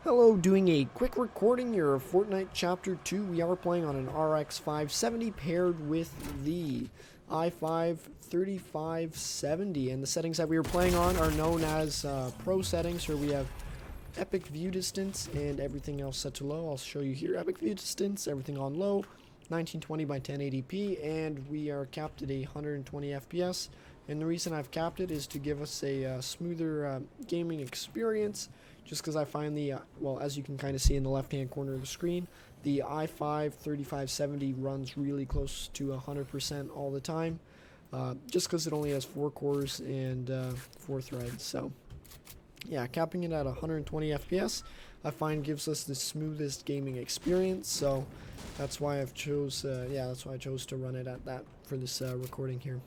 Hello, doing a quick recording here of Fortnite Chapter 2. We are playing on an RX 570 paired with the i5 3570. And the settings that we are playing on are known as Pro settings, where we have Epic View Distance and everything else set to low. I'll show you here Epic View Distance, everything on low, 1920 by 1080p, and we are capped at 120 FPS. And the reason I've capped it is to give us a smoother gaming experience, just because I find the, well, as you can kind of see in the left-hand corner of the screen, the i5 3570 runs really close to 100% all the time, just because it only has 4 cores and 4 threads. So, yeah, capping it at 120 FPS, I find gives us the smoothest gaming experience. So that's why I chose to run it at that for this recording here.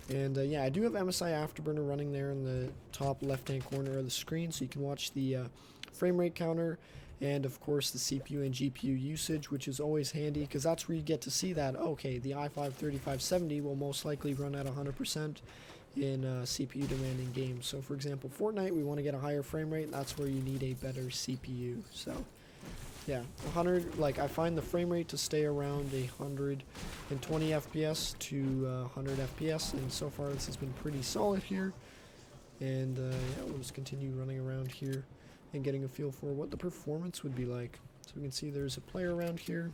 And yeah, I do have MSI Afterburner running there in the top left-hand corner of the screen, so you can watch the frame rate counter and, of course, the CPU and GPU usage, which is always handy because that's where you get to see that, okay, the i5 3570 will most likely run at 100% in CPU demanding games. So, for example, Fortnite, we want to get a higher frame rate. That's where you need a better CPU. So, yeah, 100, like, I find the frame rate to stay around 120 FPS to 100 FPS, and so far this has been pretty solid here. And yeah, we'll just continue running around here and getting a feel for what the performance would be like. So we can see there's a player around here.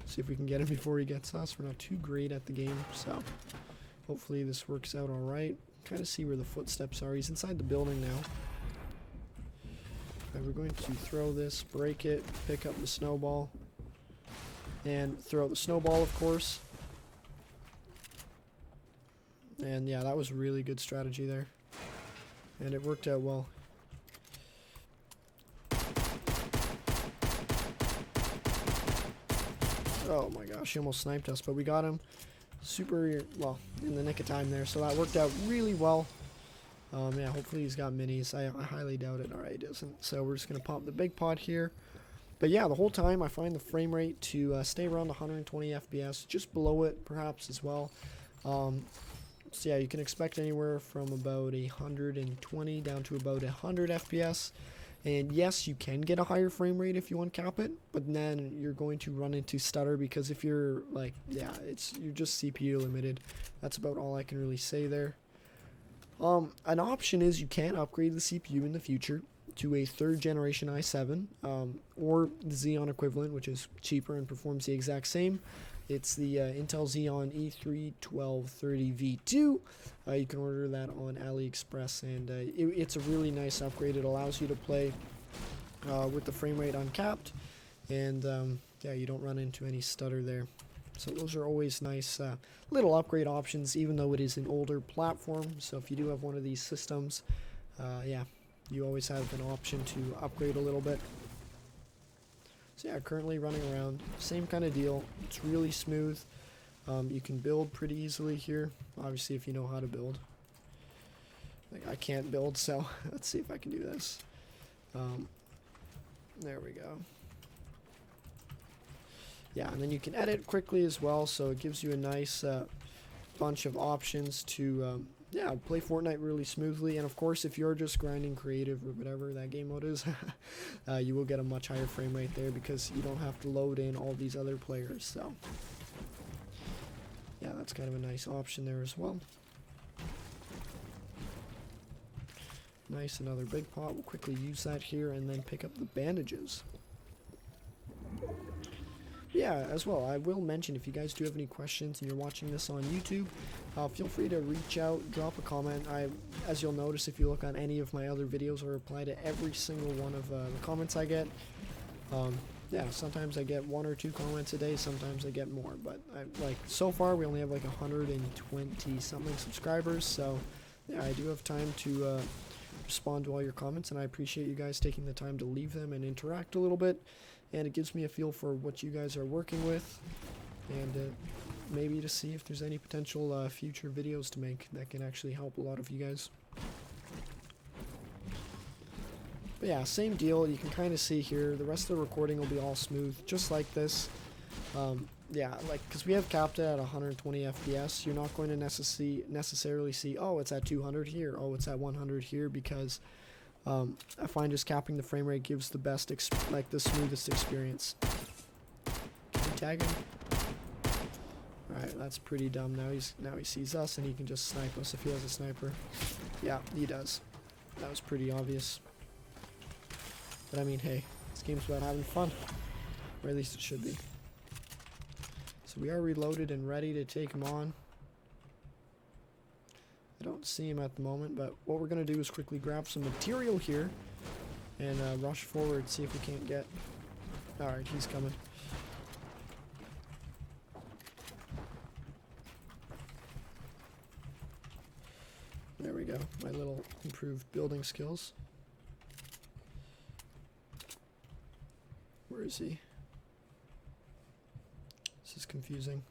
See if we can get him before he gets us. We're not too great at the game, so hopefully this works out alright. Kind of see where the footsteps are. He's inside the building now. Okay, we're going to throw this, break it, pick up the snowball, and throw the snowball, of course. And yeah, that was a really good strategy there. And it worked out well. Oh my gosh, he almost sniped us, but we got him super, well, in the nick of time there. So that worked out really well. Yeah, hopefully he's got minis. I highly doubt it. Alright, he doesn't. So we're just going to pop the big pot here. But yeah, the whole time I find the frame rate to stay around 120 FPS, just below it perhaps as well. So yeah, you can expect anywhere from about 120 down to about 100 FPS. And yes, you can get a higher frame rate if you uncap it, but then you're going to run into stutter because if you're like, yeah, you're just CPU limited. That's about all I can really say there. An option is you can upgrade the CPU in the future to a 3rd generation i7 or the Xeon equivalent, which is cheaper and performs the exact same. It's the Intel Xeon E3-1230V2. You can order that on AliExpress, and it's a really nice upgrade. It allows you to play with the frame rate uncapped, and yeah, you don't run into any stutter there. So those are always nice little upgrade options, even though it is an older platform. So if you do have one of these systems, yeah, you always have an option to upgrade a little bit. So yeah, currently running around, same kind of deal. It's really smooth. You can build pretty easily here, obviously if you know how to build. Like, I can't build, so let's see if I can do this. There we go. Yeah, and then you can edit quickly as well, so it gives you a nice bunch of options to yeah, play Fortnite really smoothly. And of course, if you're just grinding creative or whatever that game mode is, you will get a much higher frame rate there because you don't have to load in all these other players. So yeah, that's kind of a nice option there as well. Nice, another big pot. We'll quickly use that here and then pick up the bandages. Yeah, as well, I will mention if you guys do have any questions and you're watching this on YouTube, feel free to reach out, drop a comment. As you'll notice, if you look on any of my other videos, I reply to every single one of the comments I get. Yeah, sometimes I get 1 or 2 comments a day, sometimes I get more, but like so far we only have like 120 something subscribers, so yeah, I do have time to respond to all your comments, and I appreciate you guys taking the time to leave them and interact a little bit. And it gives me a feel for what you guys are working with, and maybe to see if there's any potential future videos to make that can actually help a lot of you guys. But yeah, same deal. You can kind of see here, the rest of the recording will be all smooth, just like this. Yeah, like, because we have capped it at 120 FPS, you're not going to necessarily see, oh, it's at 200 here, oh, it's at 100 here, because I find just capping the frame rate gives the best, like the smoothest experience. Can we tag him? Alright, that's pretty dumb. Now he sees us and he can just snipe us if he has a sniper. Yeah, he does. That was pretty obvious. But I mean, hey, this game's about having fun. Or at least it should be. So we are reloaded and ready to take him on. I don't see him at the moment, but what we're going to do is quickly grab some material here and rush forward, see if we can't get... Alright, he's coming. There we go, my little improved building skills. Where is he? This is confusing.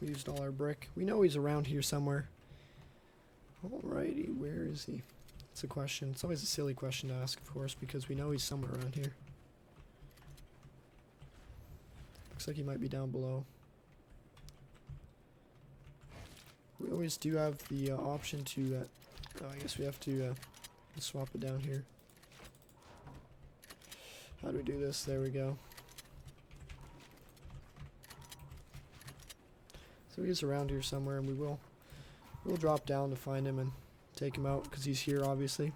We used all our brick. We know he's around here somewhere. Alrighty, where is he? It's a question. It's always a silly question to ask, of course, because we know he's somewhere around here. Looks like he might be down below. We always do have the option to... oh, I guess we have to swap it down here. How do we do this? There we go. So he's around here somewhere, and we'll drop down to find him and take him out because he's here, obviously.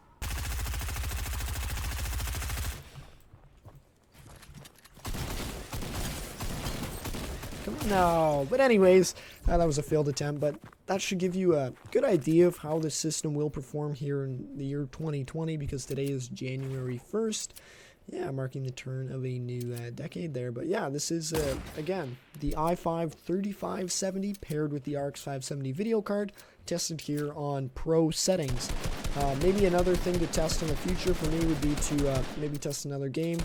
Come on, no. But anyways, that was a failed attempt, but that should give you a good idea of how this system will perform here in the year 2020, because today is January 1st. Yeah, marking the turn of a new decade there. But yeah, this is, again, the i5 3570 paired with the RX 570 video card, tested here on Pro settings. Maybe another thing to test in the future for me would be to maybe test another game,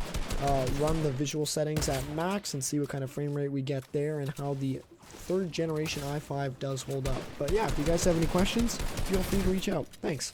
run the visual settings at max and see what kind of frame rate we get there and how the 3rd generation i5 does hold up. But yeah, if you guys have any questions, feel free to reach out. Thanks.